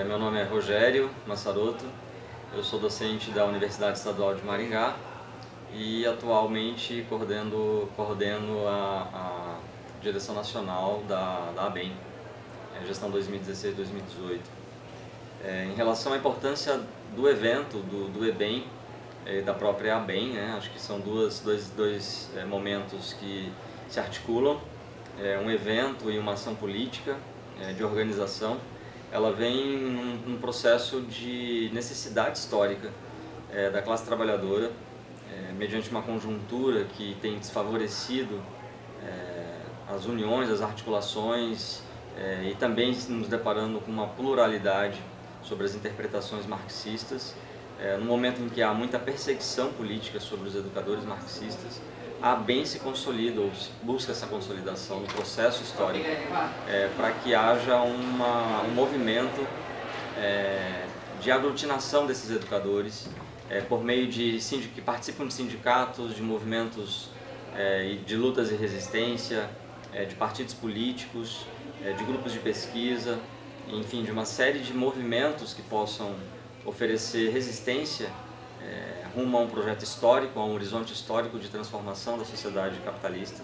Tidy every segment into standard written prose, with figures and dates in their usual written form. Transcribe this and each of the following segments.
Meu nome é Rogério Massaroto, eu sou docente da Universidade Estadual de Maringá e atualmente coordeno a direção nacional da ABEM, gestão 2016-2018. Em relação à importância do evento, do EBEM, da própria ABEM, né? Acho que são dois momentos que se articulam, um evento e uma ação política de organização. Ela vem num processo de necessidade histórica da classe trabalhadora, mediante uma conjuntura que tem desfavorecido as uniões, as articulações, e também nos deparando com uma pluralidade sobre as interpretações marxistas. No momento em que há muita perseguição política sobre os educadores marxistas, a ABEM se consolida, ou busca essa consolidação no processo histórico, para que haja um movimento de aglutinação desses educadores, por meio que participam de sindicatos, de movimentos de lutas e resistência, de partidos políticos, de grupos de pesquisa, enfim, de uma série de movimentos que possam oferecer resistência rumo a um projeto histórico, a um horizonte histórico de transformação da sociedade capitalista,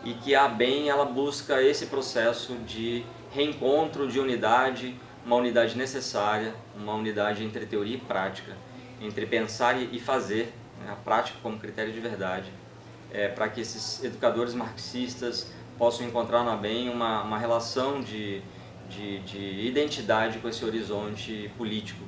e que a ABEM ela busca esse processo de reencontro, de unidade, uma unidade necessária, uma unidade entre teoria e prática, entre pensar e fazer, a prática como critério de verdade, para que esses educadores marxistas possam encontrar na ABEM uma relação de identidade com esse horizonte político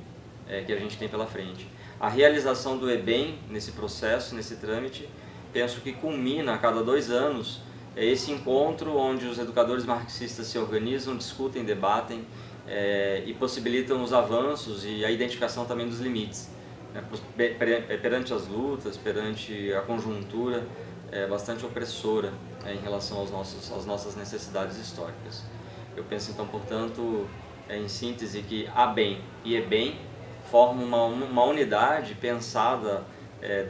que a gente tem pela frente. A realização do EBEM nesse processo, nesse trâmite, penso que culmina a cada 2 anos esse encontro onde os educadores marxistas se organizam, discutem, debatem e possibilitam os avanços e a identificação também dos limites, perante as lutas, perante a conjuntura bastante opressora em relação às nossas necessidades históricas. Eu penso então, portanto, em síntese, que ABEM e EBEM formam uma unidade pensada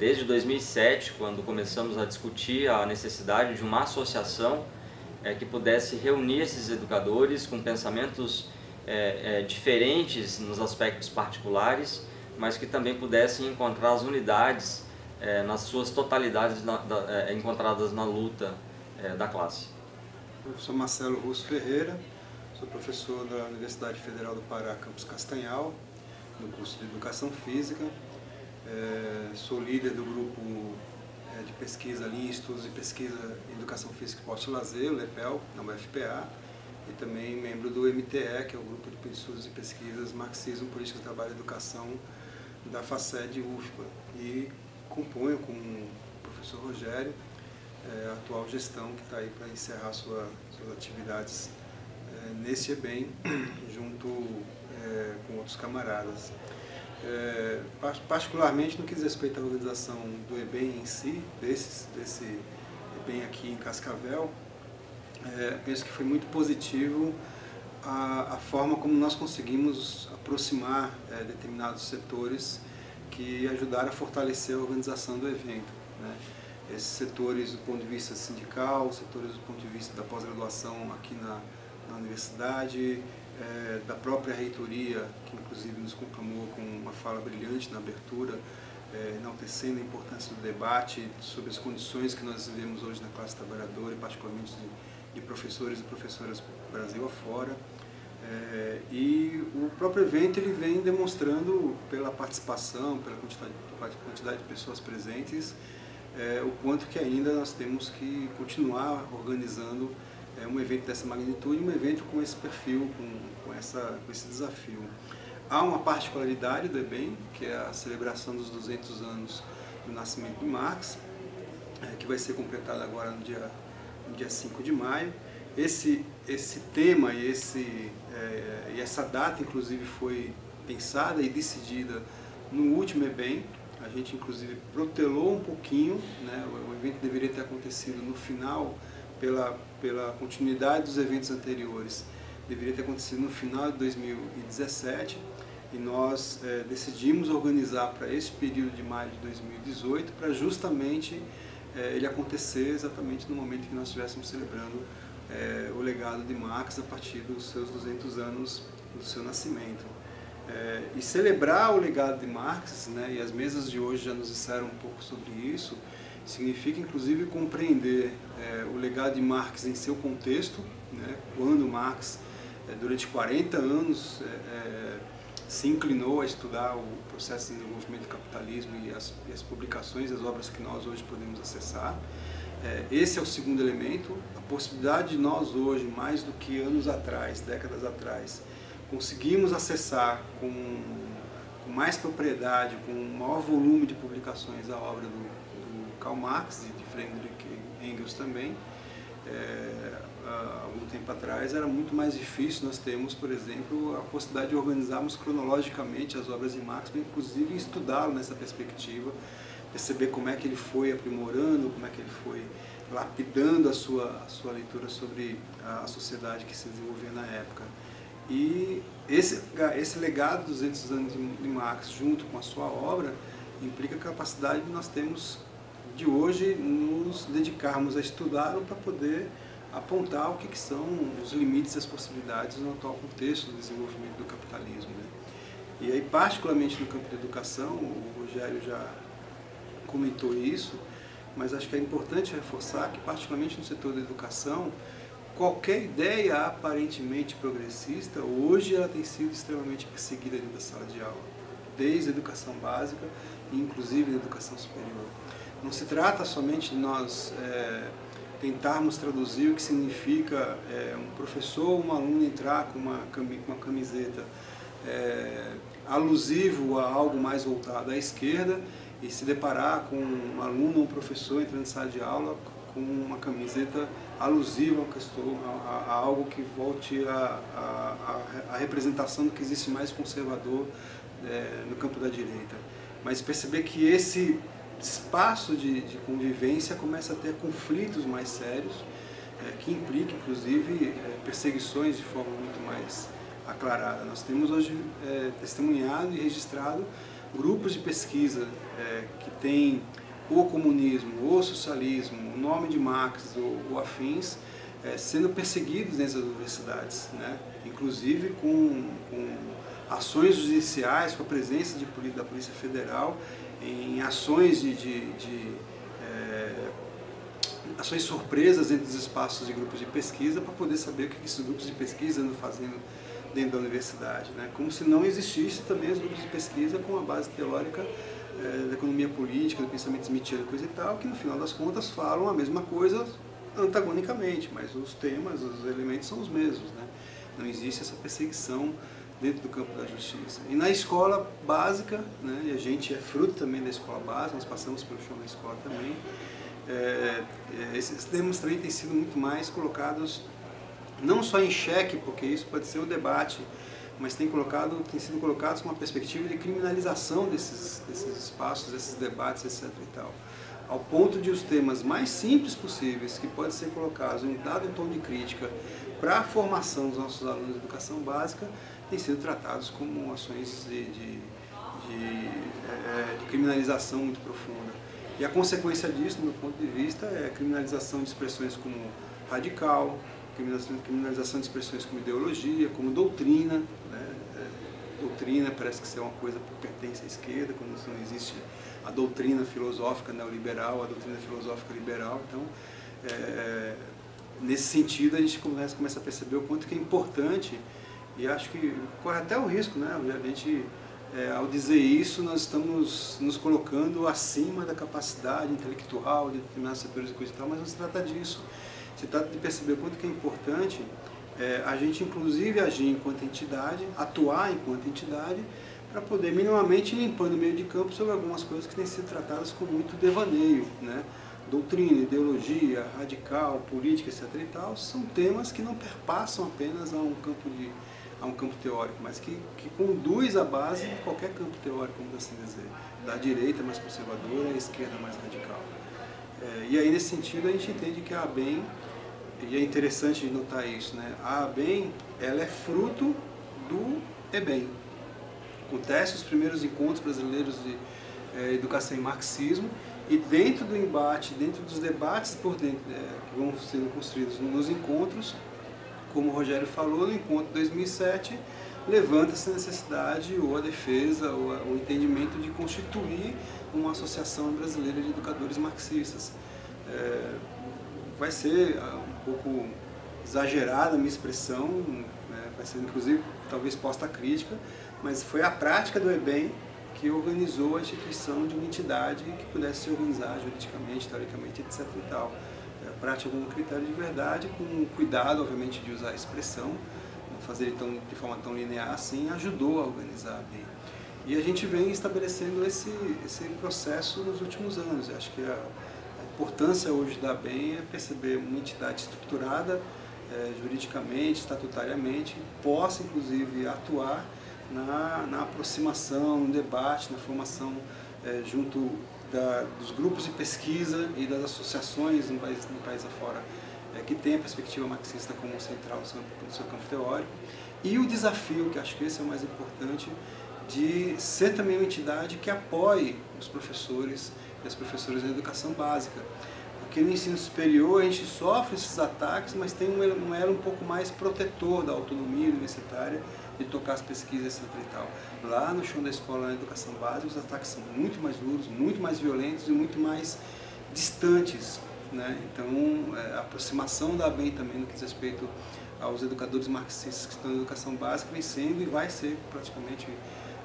desde 2007, quando começamos a discutir a necessidade de uma associação que pudesse reunir esses educadores com pensamentos diferentes nos aspectos particulares, mas que também pudessem encontrar as unidades nas suas totalidades encontradas na luta da classe. Professor Marcelo Russo Ferreira, sou professor da Universidade Federal do Pará, campus Castanhal, no curso de Educação Física. Sou líder do grupo de pesquisa ali, estudos de pesquisa em Educação Física, Esporte e Lazer, o LEPEL, na UFPA, e também membro do MTE, que é o grupo de estudos e pesquisas Marxismo, Política do Trabalho e Educação da FACED UFPA. E componho com o professor Rogério a atual gestão que está aí para encerrar suas atividades nesse EBEM, junto com outros camaradas. Particularmente no que diz respeito à organização do EBEM em si, desse EBEM aqui em Cascavel, penso que foi muito positivo a forma como nós conseguimos aproximar determinados setores que ajudaram a fortalecer a organização do evento, né? Esses setores do ponto de vista sindical, setores do ponto de vista da pós-graduação aqui na universidade, da própria reitoria, que inclusive nos conclamou com uma fala brilhante na abertura, enaltecendo a importância do debate sobre as condições que nós vivemos hoje na classe trabalhadora, e particularmente de professores e professoras Brasil afora. E o próprio evento ele vem demonstrando pela participação, pela quantidade de pessoas presentes, o quanto que ainda nós temos que continuar organizando um evento dessa magnitude, um evento com esse perfil, com esse desafio. Há uma particularidade do EBEM, que é a celebração dos 200 anos do nascimento de Marx, que vai ser completada agora no dia 5 de maio. Esse tema e essa data, inclusive, foi pensada e decidida no último EBEM. A gente, inclusive, protelou um pouquinho, né? O evento deveria ter acontecido no final, pela continuidade dos eventos anteriores, deveria ter acontecido no final de 2017, e nós decidimos organizar para esse período de maio de 2018, para justamente ele acontecer exatamente no momento que nós estivéssemos celebrando o legado de Marx a partir dos seus 200 anos do seu nascimento. E celebrar o legado de Marx, né, e as mesas de hoje já nos disseram um pouco sobre isso, significa inclusive compreender o legado de Marx em seu contexto, né, quando Marx, durante 40 anos, se inclinou a estudar o processo de desenvolvimento do capitalismo e as publicações, as obras que nós hoje podemos acessar. Esse é o segundo elemento, a possibilidade de nós hoje, mais do que anos atrás, décadas atrás, conseguimos acessar com mais propriedade, com um maior volume de publicações a obra do Karl Marx e de Friedrich Engels também. Algum tempo atrás era muito mais difícil nós termos, por exemplo, a possibilidade de organizarmos cronologicamente as obras de Marx, inclusive estudá-lo nessa perspectiva, perceber como é que ele foi aprimorando, como é que ele foi lapidando a sua leitura sobre a sociedade que se desenvolvia na época. E esse legado dos 200 anos de Marx, junto com a sua obra, implica a capacidade que nós temos de hoje nos dedicarmos a estudá-lo para poder apontar o que são os limites e as possibilidades no atual contexto do desenvolvimento do capitalismo, né? E aí, particularmente no campo da educação, o Rogério já comentou isso, mas acho que é importante reforçar que, particularmente no setor da educação, qualquer ideia aparentemente progressista, hoje ela tem sido extremamente perseguida dentro da sala de aula, desde a educação básica e inclusive na educação superior. Não se trata somente de nós tentarmos traduzir o que significa um professor ou um aluno entrar com uma camiseta alusivo a algo mais voltado à esquerda e se deparar com um aluno ou um professor entrando em sala de aula com uma camiseta alusiva a algo que volte à representação do que existe mais conservador no campo da direita. Mas perceber que esse espaço de convivência começa a ter conflitos mais sérios, que implica, inclusive, perseguições de forma muito mais aclarada. Nós temos hoje testemunhado e registrado grupos de pesquisa que têm o comunismo, o socialismo, o nome de Marx ou afins, sendo perseguidos dentro das universidades, né? Inclusive com ações judiciais, com a presença da Polícia Federal, em ações ações surpresas dentro dos espaços de grupos de pesquisa para poder saber o que esses grupos de pesquisa andam fazendo dentro da universidade, né? Como se não existisse também os grupos de pesquisa com a base teórica da economia política, do pensamento smithiano, coisa e tal, que no final das contas falam a mesma coisa antagonicamente, mas os temas, os elementos são os mesmos, né? Não existe essa perseguição dentro do campo da justiça. E na escola básica, né, e a gente é fruto também da escola básica, nós passamos pelo chão da escola também, esses temas também têm sido muito mais colocados, não só em xeque, porque isso pode ser o debate, mas têm sido colocados com uma perspectiva de criminalização desses espaços, desses debates, etc. e tal. Ao ponto de os temas mais simples possíveis, que podem ser colocados em um dado tom de crítica para a formação dos nossos alunos de educação básica, têm sido tratados como ações de criminalização muito profunda. E a consequência disso, do meu ponto de vista, é a criminalização de expressões como radical, criminalização de expressões como ideologia, como doutrina, né? Doutrina parece que ser uma coisa que pertence à esquerda, quando não existe a doutrina filosófica neoliberal, a doutrina filosófica liberal. Então, nesse sentido, a gente começa a perceber o quanto que é importante, e acho que corre até o risco, né? A gente, ao dizer isso, nós estamos nos colocando acima da capacidade intelectual de determinados setores e coisa e tal, mas não se trata disso. Se trata de perceber o quanto que é importante a gente, inclusive, agir enquanto entidade, atuar enquanto entidade, para poder minimamente limpando o meio de campo sobre algumas coisas que têm sido tratadas com muito devaneio, né? Doutrina, ideologia, radical, política, etc. e tal, são temas que não perpassam apenas a um campo teórico, mas que conduz à base de qualquer campo teórico, vamos assim dizer, da direita mais conservadora e a esquerda mais radical. E aí, nesse sentido, a gente entende que a ABEM, e é interessante notar isso, né? A ABEM, ela é fruto do EBEM. Acontece os primeiros encontros brasileiros de educação e marxismo, e dentro do embate, dentro dos debates que vão sendo construídos nos encontros, como o Rogério falou, no encontro de 2007, levanta essa necessidade ou a defesa ou o entendimento de constituir uma associação brasileira de educadores marxistas. Vai ser um pouco exagerada a minha expressão, né? Vai ser inclusive talvez posta a crítica, mas foi a prática do EBEM que organizou a instituição de uma entidade que pudesse se organizar juridicamente, teoricamente, etc. e tal. A prática com um critério de verdade, com cuidado, obviamente, de usar a expressão, não fazer de forma tão linear assim, ajudou a organizar bem. E a gente vem estabelecendo esse processo nos últimos anos. Eu acho que a importância hoje da ABEM é perceber uma entidade estruturada juridicamente, estatutariamente, possa inclusive atuar na aproximação, no debate, na formação junto dos grupos de pesquisa e das associações no país afora que tem a perspectiva marxista como central no seu campo teórico. E o desafio, que acho que esse é o mais importante, de ser também uma entidade que apoie os professores e as professoras da educação básica. Porque no ensino superior a gente sofre esses ataques, mas tem um elo um pouco mais protetor da autonomia universitária, de tocar as pesquisas, etc. e tal. Lá no chão da escola, na educação básica, os ataques são muito mais duros, muito mais violentos e muito mais distantes, né? Então, a aproximação da ABEM também no que diz respeito aos educadores marxistas que estão na educação básica vem sendo e vai ser praticamente,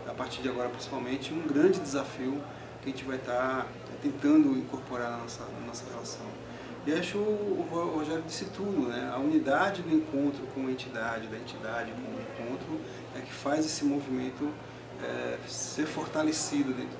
a partir de agora principalmente, um grande desafio que a gente vai estar tentando incorporar na nossa relação. E acho o Rogério disse tudo, né? A unidade do encontro com a entidade, da entidade com o encontro, é que faz esse movimento ser fortalecido dentro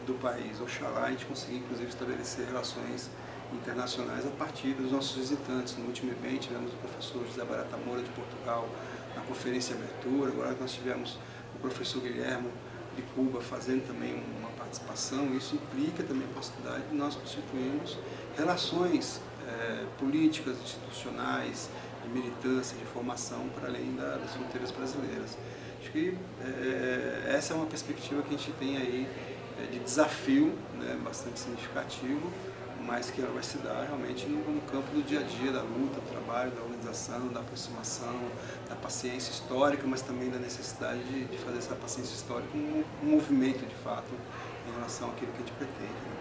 do país. Oxalá a gente consiga, inclusive, estabelecer relações internacionais a partir dos nossos visitantes. No último evento tivemos o professor José Barata Moura de Portugal na conferência de abertura, agora nós tivemos o professor Guilhermo de Cuba fazendo também uma participação. Isso implica também a possibilidade de nós constituirmos relações políticas, institucionais, de militância, de formação para além das fronteiras brasileiras. Acho que essa é uma perspectiva que a gente tem aí de desafio, né, bastante significativo, mas que ela vai se dar realmente no campo do dia a dia, da luta, do trabalho, da organização, da aproximação, da paciência histórica, mas também da necessidade de fazer essa paciência histórica um movimento de fato em relação àquilo que a gente pretende, né?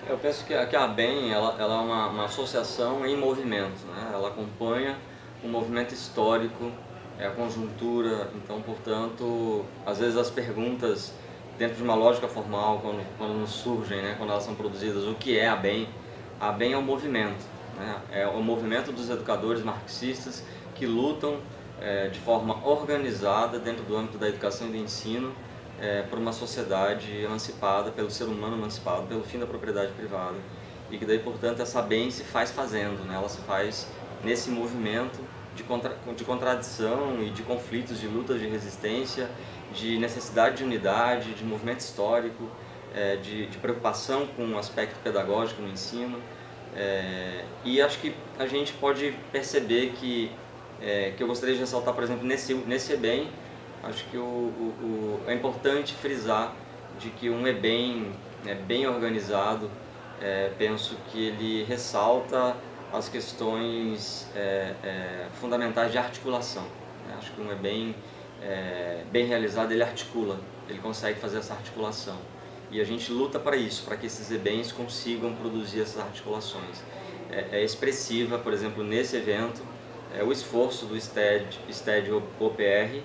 Eu penso que a ABEM ela é uma associação em movimento, né? Ela acompanha o movimento histórico, a conjuntura, então, portanto, às vezes as perguntas dentro de uma lógica formal, quando nos surgem, né, quando elas são produzidas, o que é a ABEM? A ABEM é um movimento, né? É o movimento dos educadores marxistas que lutam de forma organizada dentro do âmbito da educação e do ensino por uma sociedade emancipada, pelo ser humano emancipado, pelo fim da propriedade privada. E que daí, portanto, essa ABEM se faz fazendo, né? Ela se faz nesse movimento de contradição e de conflitos, de lutas de resistência, de necessidade de unidade, de movimento histórico, de preocupação com o aspecto pedagógico no ensino. E acho que a gente pode perceber que eu gostaria de ressaltar, por exemplo, nesse EBEM, acho que é importante frisar de que um EBEM bem organizado, penso que ele ressalta as questões fundamentais de articulação, né? Acho que um EBEM bem realizado, ele articula, ele consegue fazer essa articulação. E a gente luta para isso, para que esses EBEMs consigam produzir essas articulações. É expressiva, por exemplo, nesse evento, o esforço do STED OPR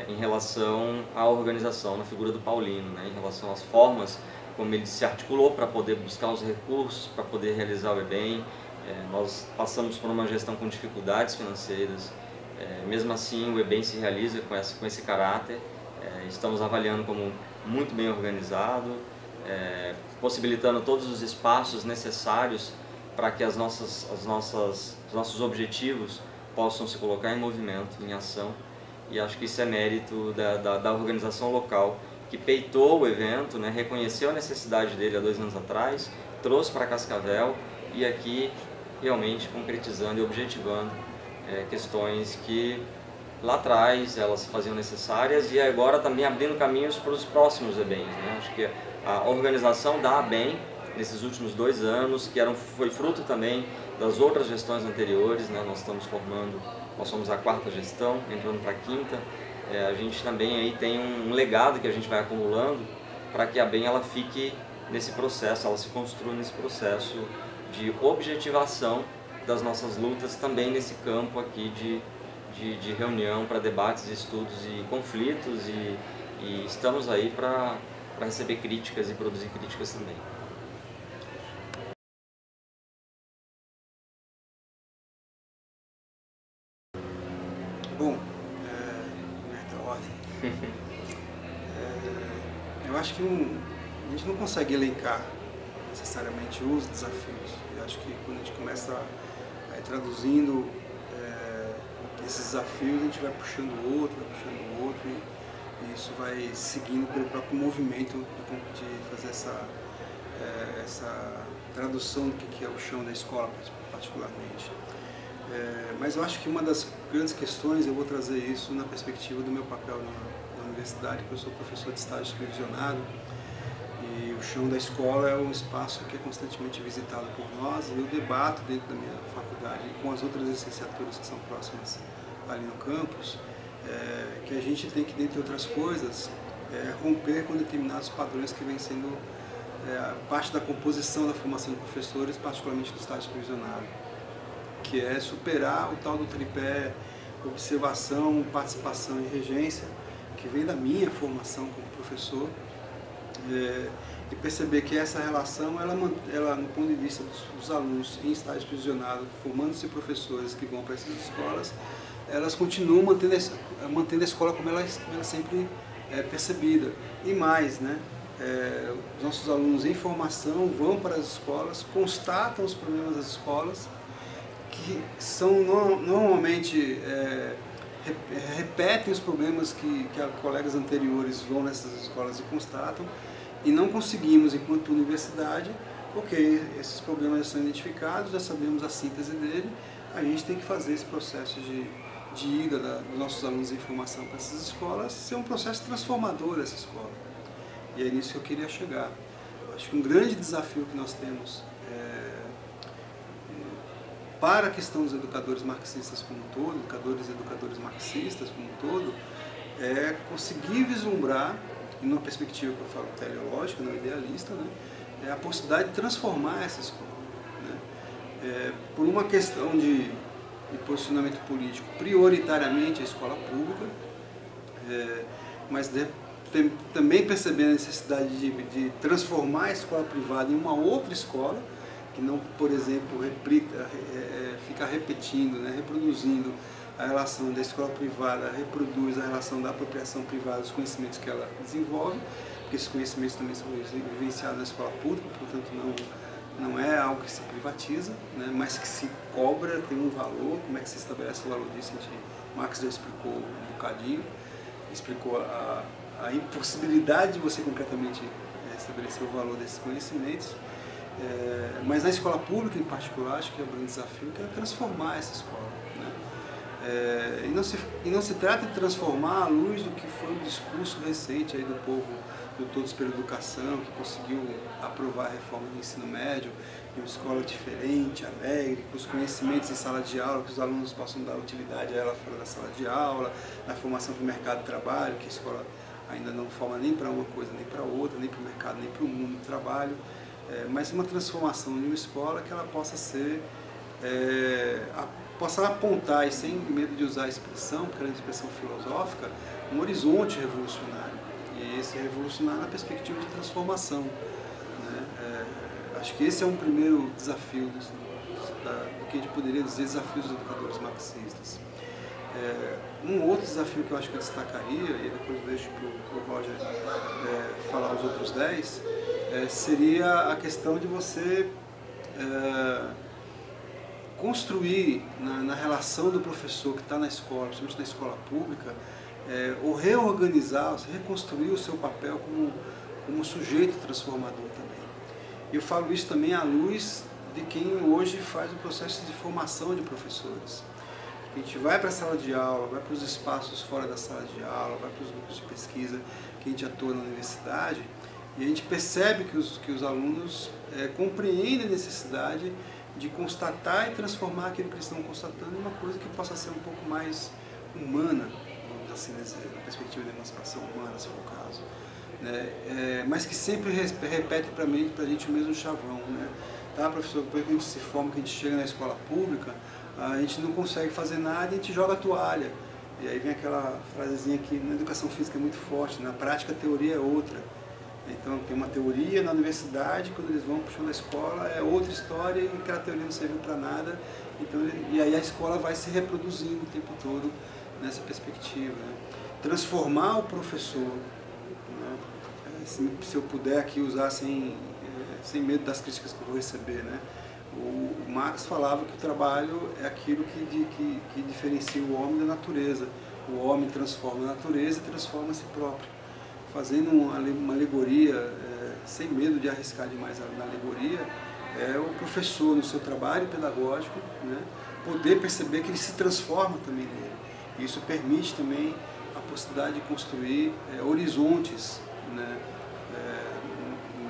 em relação à organização, na figura do Paulino, né? Em relação às formas como ele se articulou para poder buscar os recursos, para poder realizar o EBEM. Nós passamos por uma gestão com dificuldades financeiras, mesmo assim o EBEM se realiza com esse caráter. Estamos avaliando como muito bem organizado, possibilitando todos os espaços necessários para que os nossos objetivos possam se colocar em movimento, em ação. E acho que isso é mérito da organização local, que peitou o evento, né, reconheceu a necessidade dele há 2 anos atrás, trouxe para Cascavel e aqui realmente concretizando e objetivando questões que lá atrás elas se faziam necessárias e agora também abrindo caminhos para os próximos EBEMs, né? Acho que a organização da ABEM nesses últimos 2 anos, foi fruto também das outras gestões anteriores, né? Nós estamos formando nós somos a 4ª gestão, entrando para a 5ª. A gente também aí tem um legado que a gente vai acumulando para que a ABEM ela fique nesse processo, ela se construa nesse processo de objetivação das nossas lutas, também nesse campo aqui de reunião para debates, estudos e conflitos, e estamos aí para receber críticas e produzir críticas também. Bom, eu acho que a gente não consegue elencar necessariamente os desafios. Eu acho que quando a gente começa a ir traduzindo esses desafios, a gente vai puxando o outro, e isso vai seguindo pelo próprio movimento de fazer essa tradução do que é o chão da escola, particularmente. Mas eu acho que uma das grandes questões, eu vou trazer isso na perspectiva do meu papel na universidade, que eu sou professor de estágio supervisionado, e o chão da escola é um espaço que é constantemente visitado por nós, e eu debato dentro da minha faculdade e com as outras licenciaturas que são próximas ali no campus, que a gente tem que, dentre outras coisas, romper com determinados padrões que vêm sendo parte da composição da formação de professores, particularmente do estágio supervisionado, que é superar o tal do tripé observação, participação e regência, que vem da minha formação como professor, e perceber que essa relação, ela no ponto de vista dos alunos em estágio supervisionado, formando-se professores que vão para essas escolas, elas continuam mantendo a escola como ela sempre é percebida. E mais, né? Os nossos alunos em formação vão para as escolas, constatam os problemas das escolas, que são normalmente repetem os problemas que colegas anteriores vão nessas escolas e constatam, e não conseguimos, enquanto universidade, ok, esses problemas já são identificados, já sabemos a síntese dele, a gente tem que fazer esse processo de ida dos nossos alunos em formação para essas escolas ser um processo transformador dessa escola. E é nisso que eu queria chegar. Acho que um grande desafio que nós temos para a questão dos educadores marxistas como um todo, educadores e educadoras marxistas como um todo, é conseguir vislumbrar, e numa perspectiva que eu falo teleológica, não idealista, né, a possibilidade de transformar essa escola. Né, por uma questão de posicionamento político, prioritariamente a escola pública, mas também percebendo a necessidade de transformar a escola privada em uma outra escola, que não, por exemplo, fica repetindo, né, reproduzindo a relação da escola privada, reproduz a relação da apropriação privada dos conhecimentos que ela desenvolve, porque esses conhecimentos também são vivenciados na escola pública, portanto não é algo que se privatiza, né, mas que se cobra, tem um valor. Como é que se estabelece o valor disso? Marx já explicou um bocadinho, explicou a impossibilidade de você concretamente estabelecer o valor desses conhecimentos. Mas na escola pública em particular, acho que é um grande desafio, que é transformar essa escola. Né? E não se trata de transformar à luz do que foi o discurso recente aí do povo do Todos pela Educação, que conseguiu aprovar a reforma do ensino médio, em uma escola diferente, alegre, com os conhecimentos em sala de aula, que os alunos possam dar utilidade a ela fora da sala de aula, na formação para o mercado de trabalho, que a escola ainda não forma nem para uma coisa nem para outra, nem para o mercado nem para o mundo do trabalho. Mas uma transformação de uma escola que ela possa ser, possa apontar, e sem medo de usar a expressão, porque é uma expressão filosófica, um horizonte revolucionário. E esse revolucionário na perspectiva de transformação. Né? Acho que esse é um primeiro desafio do que a gente poderia dizer desafios dos educadores marxistas. Um outro desafio que eu acho que eu destacaria, e depois eu deixo para o Roger falar os outros 10, seria a questão de você construir na relação do professor que está na escola, principalmente na escola pública, ou reorganizar, reconstruir o seu papel como sujeito transformador também. E eu falo isso também à luz de quem hoje faz o processo de formação de professores. A gente vai para a sala de aula, vai para os espaços fora da sala de aula, vai para os grupos de pesquisa que a gente atua na universidade, e a gente percebe que os alunos compreendem a necessidade de constatar e transformar aquilo que eles estão constatando em uma coisa que possa ser um pouco mais humana, vamos assim dizer, na perspectiva da emancipação humana, se for o caso, né? Mas que sempre repete para a gente o mesmo chavão, né? Tá, professor, depois que a gente se forma, que a gente chega na escola pública, a gente não consegue fazer nada e a gente joga a toalha. E aí vem aquela frasezinha que na educação física é muito forte, na prática a teoria é outra. Então tem uma teoria na universidade, quando eles vão para o chão da escola é outra história e aquela teoria não serviu para nada. Então, e aí a escola vai se reproduzindo o tempo todo nessa perspectiva, né? Transformar o professor, né? Se eu puder aqui usar sem medo das críticas que eu vou receber, né? O Marx falava que o trabalho é aquilo que diferencia o homem da natureza. O homem transforma a natureza e transforma a si próprio. Fazendo uma alegoria, sem medo de arriscar demais na alegoria, é o professor no seu trabalho pedagógico, né, poder perceber que ele se transforma também nele. E isso permite também a possibilidade de construir horizontes, né,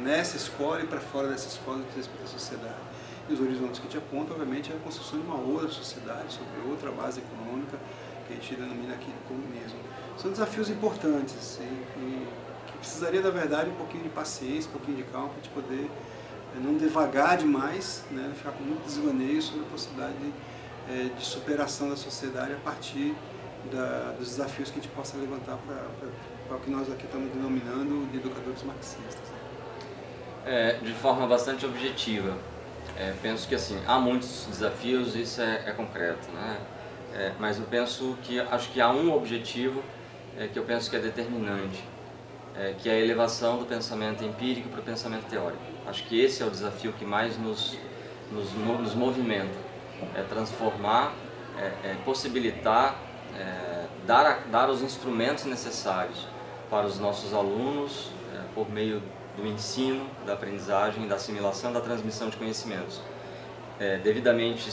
nessa escola e para fora dessa escola que respeita a sociedade. E os horizontes que a gente aponta, obviamente, é a construção de uma outra sociedade, sobre outra base econômica, que a gente denomina aqui de comunismo. São desafios importantes que precisaria, na verdade, um pouquinho de paciência, um pouquinho de calma, para a gente poder não devagar demais, né, ficar com muito desvaneio sobre a possibilidade de superação da sociedade a partir dos desafios que a gente possa levantar para o que nós aqui estamos denominando de educadores marxistas. De forma bastante objetiva. Penso que assim, há muitos desafios, isso é concreto, né? Mas eu penso que, acho que há um objetivo que eu penso que é determinante, que é a elevação do pensamento empírico para o pensamento teórico. Acho que esse é o desafio que mais nos movimenta, transformar, possibilitar, dar os instrumentos necessários para os nossos alunos, por meio do ensino, da aprendizagem, da assimilação, da transmissão de conhecimentos, devidamente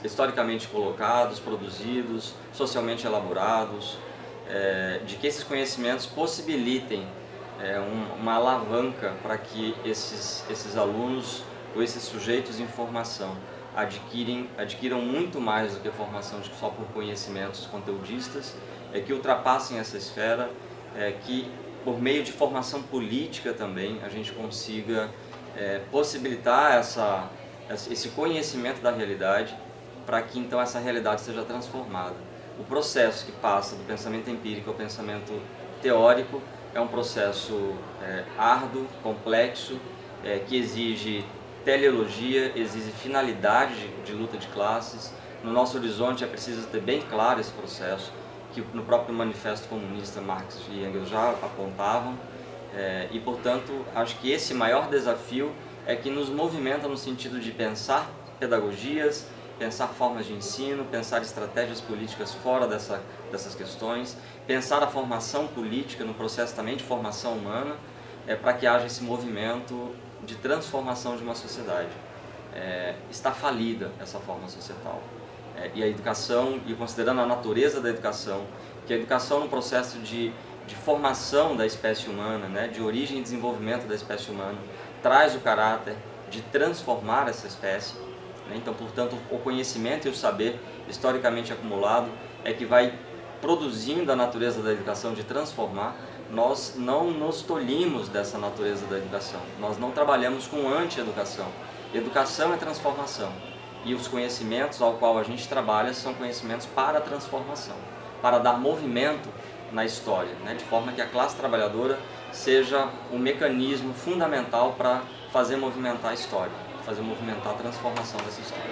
historicamente colocados, produzidos, socialmente elaborados, de que esses conhecimentos possibilitem uma alavanca para que esses alunos ou esses sujeitos em formação adquiram muito mais do que a formação só por conhecimentos conteudistas, que ultrapassem essa esfera, que por meio de formação política também a gente consiga possibilitar esse conhecimento da realidade para que então essa realidade seja transformada. O processo que passa do pensamento empírico ao pensamento teórico é um processo árduo, complexo, que exige teleologia, exige finalidade de luta de classes. No nosso horizonte é preciso ter bem claro esse processo, que no próprio Manifesto Comunista Marx e Engels já apontavam, e portanto acho que esse maior desafio é que nos movimenta no sentido de pensar pedagogias, pensar formas de ensino, pensar estratégias políticas fora dessas questões, pensar a formação política no processo também de formação humana, para que haja esse movimento de transformação de uma sociedade. Está falida essa forma societal. E a educação, e considerando a natureza da educação, que a educação no processo de formação da espécie humana, né, de origem e desenvolvimento da espécie humana, traz o caráter de transformar essa espécie, né? Então, portanto, o conhecimento e o saber historicamente acumulado é que vai produzindo a natureza da educação de transformar. Nós não nos tolimos dessa natureza da educação, nós não trabalhamos com anti-educação. Educação é transformação. E os conhecimentos ao qual a gente trabalha são conhecimentos para a transformação, para dar movimento na história, né? De forma que a classe trabalhadora seja um mecanismo fundamental para fazer movimentar a história, fazer movimentar a transformação dessa história.